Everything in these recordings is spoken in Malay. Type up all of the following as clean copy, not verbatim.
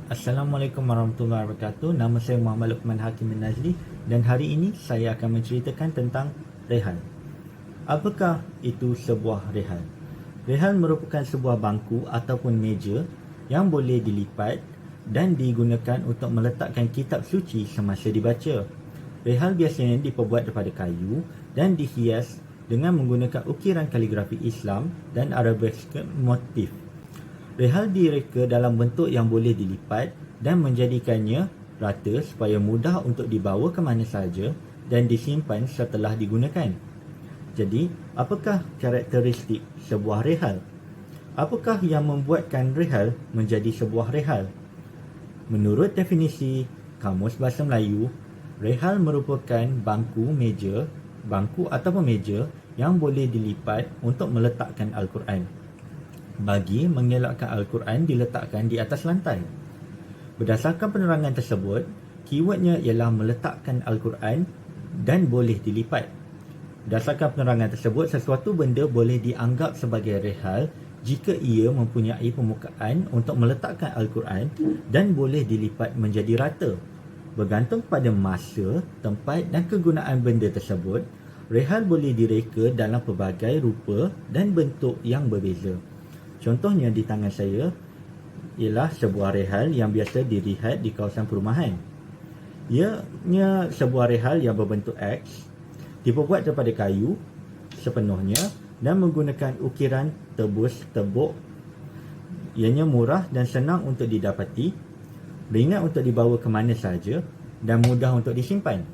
Assalamualaikum warahmatullahi wabarakatuh. Nama saya Muhammad Luqman Hakim bin Nazli dan hari ini saya akan menceritakan tentang rehal. Apakah itu sebuah rehal? Rehal merupakan sebuah bangku ataupun meja yang boleh dilipat dan digunakan untuk meletakkan kitab suci semasa dibaca. Rehal biasanya diperbuat daripada kayu dan dihias dengan menggunakan ukiran kaligrafi Islam dan arabesque motif. Rehal direka dalam bentuk yang boleh dilipat dan menjadikannya rata supaya mudah untuk dibawa ke mana sahaja dan disimpan setelah digunakan. Jadi, apakah karakteristik sebuah rehal? Apakah yang membuatkan rehal menjadi sebuah rehal? Menurut definisi Kamus Bahasa Melayu, rehal merupakan bangku ataupun meja yang boleh dilipat untuk meletakkan Al-Quran. Bagi mengelakkan Al-Quran diletakkan di atas lantai. Berdasarkan penerangan tersebut, keywordnya ialah meletakkan Al-Quran dan boleh dilipat. Berdasarkan penerangan tersebut, sesuatu benda boleh dianggap sebagai rehal jika ia mempunyai permukaan untuk meletakkan Al-Quran dan boleh dilipat menjadi rata. Bergantung pada masa, tempat dan kegunaan benda tersebut, rehal boleh direka dalam pelbagai rupa dan bentuk yang berbeza. Contohnya di tangan saya ialah sebuah rehal yang biasa dilihat di kawasan perumahan. Ianya sebuah rehal yang berbentuk X, diperbuat daripada kayu sepenuhnya dan menggunakan ukiran tebus tebuk. Ianya murah dan senang untuk didapati, ringan untuk dibawa ke mana sahaja dan mudah untuk disimpan.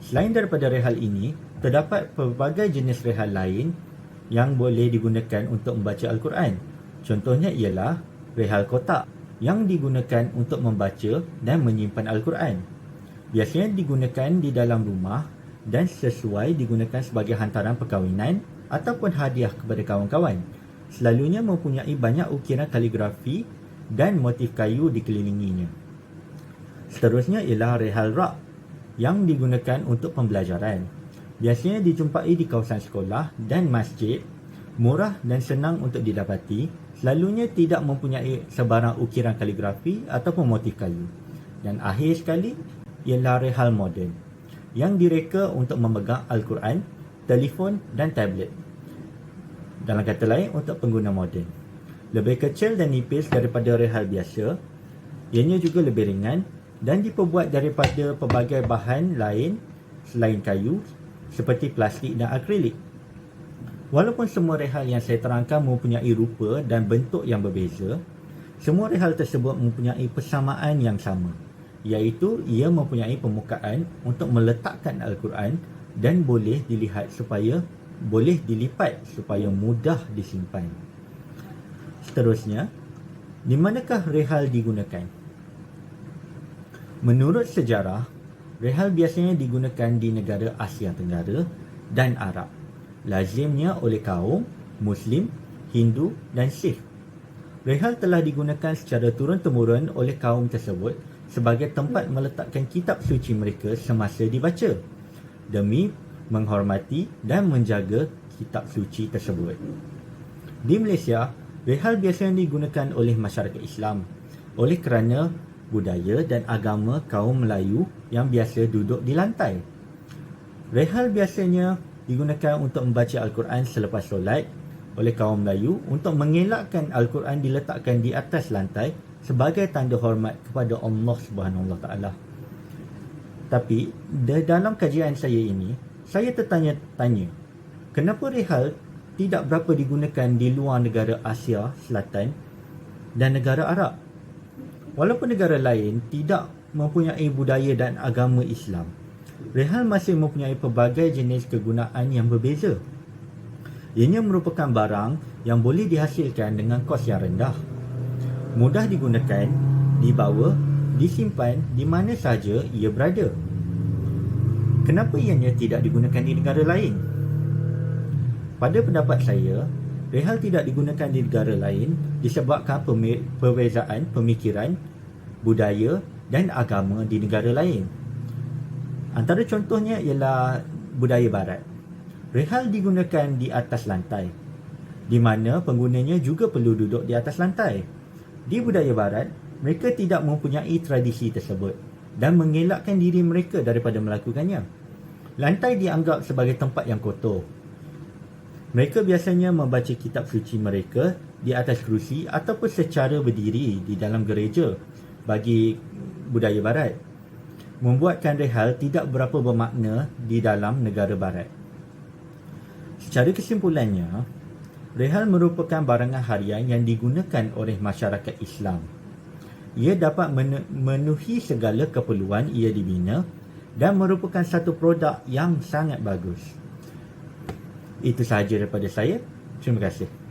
Selain daripada rehal ini, terdapat pelbagai jenis rehal lain yang boleh digunakan untuk membaca Al-Quran. Contohnya ialah rehal kotak yang digunakan untuk membaca dan menyimpan Al-Quran. Biasanya digunakan di dalam rumah dan sesuai digunakan sebagai hantaran perkahwinan ataupun hadiah kepada kawan-kawan. Selalunya mempunyai banyak ukiran kaligrafi dan motif kayu dikelilinginya. Seterusnya ialah rehal rak yang digunakan untuk pembelajaran. Biasanya dijumpai di kawasan sekolah dan masjid, murah dan senang untuk didapati, selalunya tidak mempunyai sebarang ukiran kaligrafi ataupun motif kayu. Dan akhir sekali ialah rehal moden yang direka untuk memegang Al-Quran, telefon dan tablet. Dalam kata lain, untuk pengguna moden. Lebih kecil dan nipis daripada rehal biasa, ianya juga lebih ringan dan diperbuat daripada pelbagai bahan lain selain kayu seperti plastik dan akrilik. Walaupun semua rehal yang saya terangkan mempunyai rupa dan bentuk yang berbeza, semua rehal tersebut mempunyai persamaan yang sama, iaitu ia mempunyai permukaan untuk meletakkan Al-Quran dan boleh dilipat supaya mudah disimpan. Seterusnya, di manakah rehal digunakan? Menurut sejarah, rehal biasanya digunakan di negara Asia Tenggara dan Arab, lazimnya oleh kaum Muslim, Hindu dan Sikh. Rehal telah digunakan secara turun-temurun oleh kaum tersebut sebagai tempat meletakkan kitab suci mereka semasa dibaca, demi menghormati dan menjaga kitab suci tersebut. Di Malaysia, rehal biasanya digunakan oleh masyarakat Islam oleh kerana budaya dan agama kaum Melayu yang biasa duduk di lantai. Rehal biasanya digunakan untuk membaca Al-Quran selepas solat oleh kaum Melayu untuk mengelakkan Al-Quran diletakkan di atas lantai sebagai tanda hormat kepada Allah Subhanahu Wa Taala. Tapi dalam kajian saya ini, saya tertanya-tanya, kenapa rehal tidak berapa digunakan di luar negara Asia Selatan dan negara Arab? Walaupun negara lain tidak mempunyai budaya dan agama Islam, rehal masih mempunyai pelbagai jenis kegunaan yang berbeza. Ianya merupakan barang yang boleh dihasilkan dengan kos yang rendah, mudah digunakan, dibawa, disimpan di mana sahaja ia berada. Kenapa ianya tidak digunakan di negara lain? Pada pendapat saya, rehal tidak digunakan di negara lain disebabkan perbezaan pemikiran, budaya dan agama di negara lain. Antara contohnya ialah budaya barat. Rehal digunakan di atas lantai, di mana penggunanya juga perlu duduk di atas lantai. Di budaya barat, Mereka tidak mempunyai tradisi tersebut dan mengelakkan diri mereka daripada melakukannya. Lantai dianggap sebagai tempat yang kotor. Mereka biasanya membaca kitab suci mereka di atas kerusi ataupun secara berdiri di dalam gereja bagi budaya barat. Membuatkan rehal tidak berapa bermakna di dalam negara barat. Secara kesimpulannya, rehal merupakan barangan harian yang digunakan oleh masyarakat Islam. Ia dapat memenuhi segala keperluan ia dibina dan merupakan satu produk yang sangat bagus. Itu sahaja daripada saya. Terima kasih.